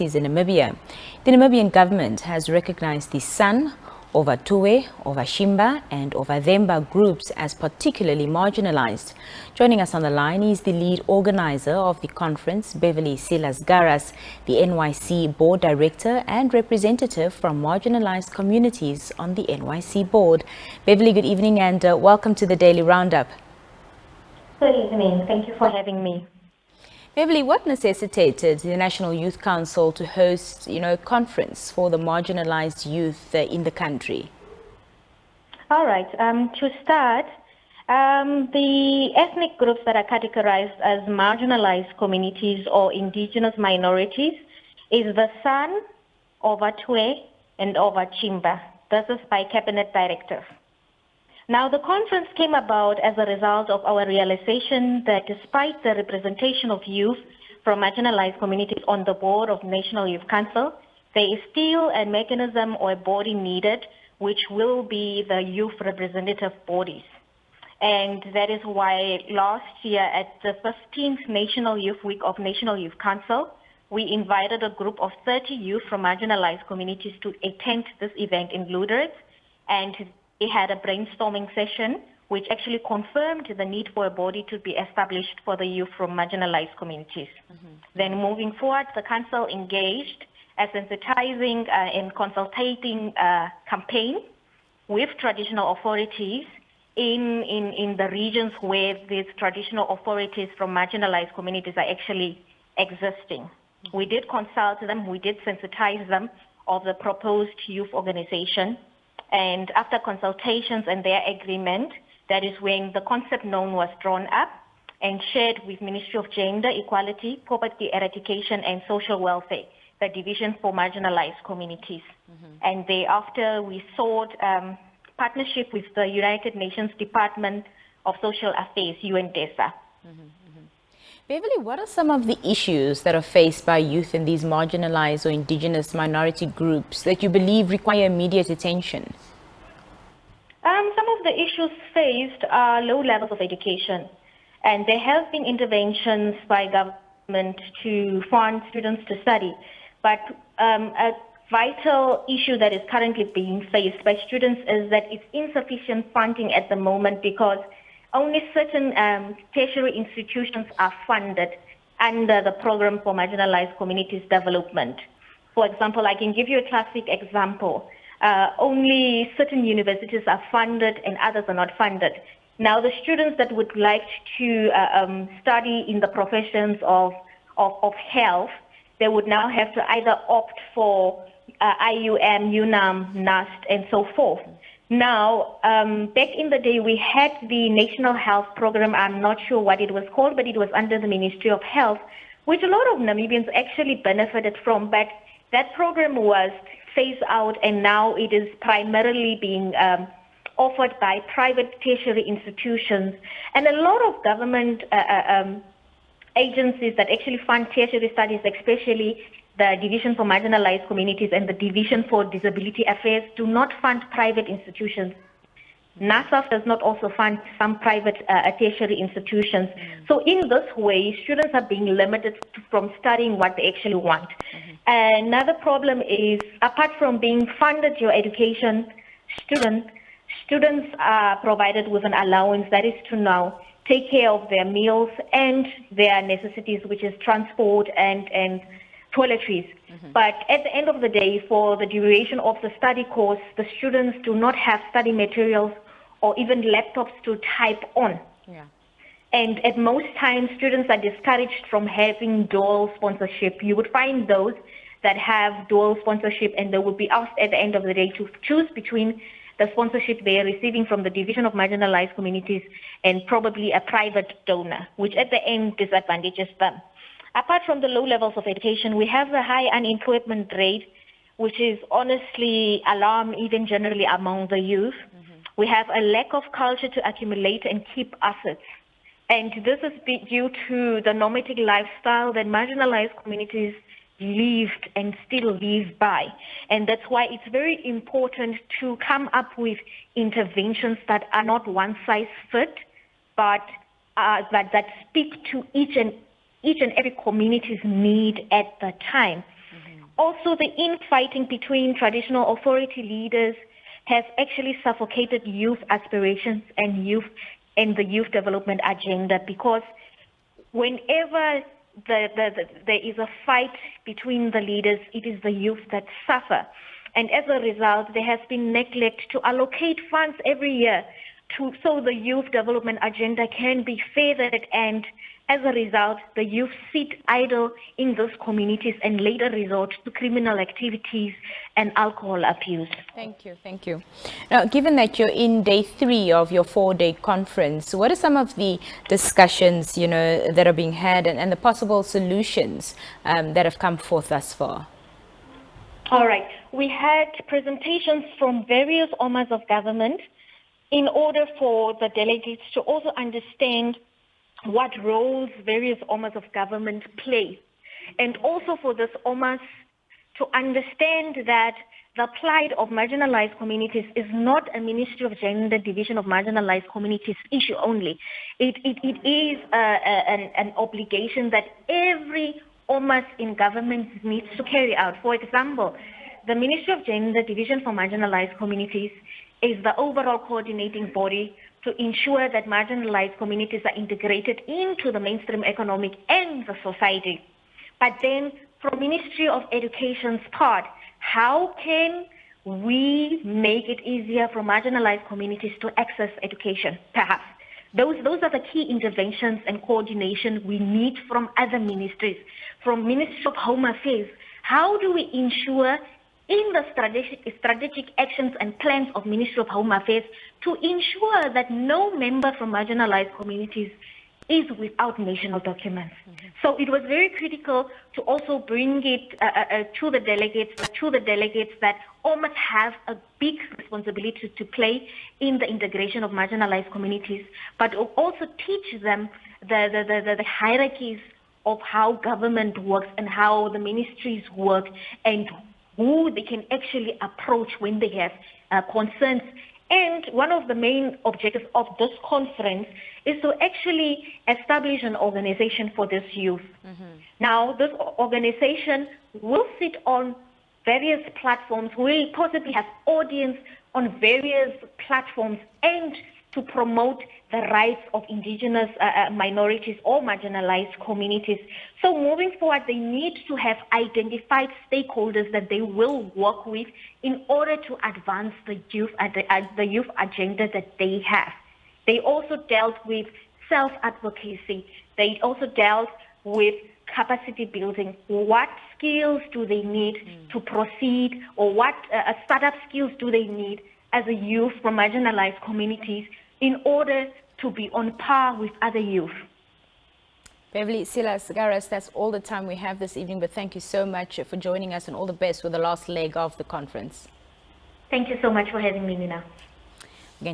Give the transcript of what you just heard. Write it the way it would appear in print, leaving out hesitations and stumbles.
in Namibia. The Namibian government has recognized the San, Ovatue, Ovatjimba and Ovazemba groups as particularly marginalized. Joining us on the line is the lead organizer of the conference, Beverly Silas-Garas, the NYC Board Director and representative from Marginalized Communities on the NYC Board. Beverly, good evening and welcome to the Daily Roundup. Good evening. Thank you for having me. Beverly, what necessitated the National Youth Council to host, a conference for the marginalized youth in the country? All right. To start, the ethnic groups that are categorized as marginalized communities or indigenous minorities is the San, Ovatue, and Ovatjimba. This is by Cabinet Directive. Now, the conference came about as a result of our realization that despite the representation of youth from marginalized communities on the board of National Youth Council, there is still a mechanism or a body needed, which will be the youth representative bodies. And that is why last year at the 15th National Youth Week of National Youth Council, we invited a group of 30 youth from marginalized communities to attend this event in Lüderitz, and we had a brainstorming session which actually confirmed the need for a body to be established for the youth from marginalized communities. Then moving forward, the council engaged a sensitizing and consultating campaign with traditional authorities in the regions where these traditional authorities from marginalized communities are actually existing. We did consult them, we did sensitize them of the proposed youth organization. And after consultations and their agreement, that is when the concept known was drawn up and shared with Ministry of Gender, Equality, Poverty Eradication and Social Welfare, the Division for Marginalized Communities. And thereafter, we sought partnership with the United Nations Department of Social Affairs, UNDESA. Beverly, what are some of the issues that are faced by youth in these marginalized or indigenous minority groups that you believe require immediate attention? Some of the issues faced are low levels of education, and there have been interventions by government to fund students to study. But a vital issue that is currently being faced by students is that it's insufficient funding at the moment because only certain tertiary institutions are funded under the Program for Marginalized Communities Development. For example, I can give you a classic example. Only certain universities are funded and others are not funded. Now, the students that would like to study in the professions of health, they would now have to either opt for IUM, UNAM, NAST, and so forth. Now, back in the day, we had the National Health Program. I'm not sure what it was called, but it was under the Ministry of Health, which a lot of Namibians actually benefited from. But that program was phased out, and now it is primarily being offered by private tertiary institutions. And a lot of government agencies that actually fund tertiary studies, especially the Division for Marginalized Communities and the Division for Disability Affairs, do not fund private institutions. NASAF does not also fund some private tertiary institutions. So in this way, students are being limited from studying what they actually want. Another problem is, apart from being funded your education, students are provided with an allowance that is to now take care of their meals and their necessities, which is transport and toiletries. But at the end of the day, for the duration of the study course, the students do not have study materials or even laptops to type on. And at most times, students are discouraged from having dual sponsorship. You would find those that have dual sponsorship, and they will be asked at the end of the day to choose between the sponsorship they are receiving from the Division of Marginalized Communities and probably a private donor, which at the end disadvantages them. Apart from the low levels of education, we have a high unemployment rate, which is honestly alarming even generally among the youth. We have a lack of culture to accumulate and keep assets. And this is due to the nomadic lifestyle that marginalized communities lived and still live by. And that's why it's very important to come up with interventions that are not one size fit, but that speak to each and every community's need at the time. Also, the infighting between traditional authority leaders has actually suffocated youth aspirations and the youth development agenda, because whenever there is a fight between the leaders, it is the youth that suffer. And as a result, there has been neglect to allocate funds every year so the youth development agenda can be furthered, and as a result, the youth sit idle in those communities and later resort to criminal activities and alcohol abuse. Thank you, thank you. Now, given that you're in day 3 of your 4-day conference, what are some of the discussions, that are being had and the possible solutions that have come forth thus far? All right. We had presentations from various arms of government in order for the delegates to also understand what roles various arms of government play, and also for this arms to understand that the plight of marginalized communities is not a Ministry of Gender Division of Marginalized Communities issue only. It is an obligation that every arms in government needs to carry out. For example, the Ministry of Gender Division for Marginalized Communities is the overall coordinating body to ensure that marginalized communities are integrated into the mainstream economic and the society. But then, from Ministry of Education's part, how can we make it easier for marginalized communities to access education, perhaps? Those are the key interventions and coordination we need from other ministries. From Ministry of Home Affairs, how do we ensure in the strategic actions and plans of Ministry of Home Affairs to ensure that no member from marginalized communities is without national documents? Mm-hmm. So it was very critical to also bring it to the delegates that almost have a big responsibility to play in the integration of marginalized communities, but also teach them the hierarchies of how government works and how the ministries work and who they can actually approach when they have concerns. And one of the main objectives of this conference is to actually establish an organization for this youth. Mm-hmm. Now, this organization will sit on various platforms, will possibly have audience on various platforms, and to promote the rights of indigenous minorities or marginalized communities. So moving forward, they need to have identified stakeholders that they will work with in order to advance the youth agenda that they have. They also dealt with self-advocacy. They also dealt with capacity building. What skills do they need to proceed, or what startup skills do they need as a youth from marginalized communities in order to be on par with other youth? Beverly, Silas-Garas, that's all the time we have this evening, but thank you so much for joining us, and all the best with the last leg of the conference. Thank you so much for having me, Nina.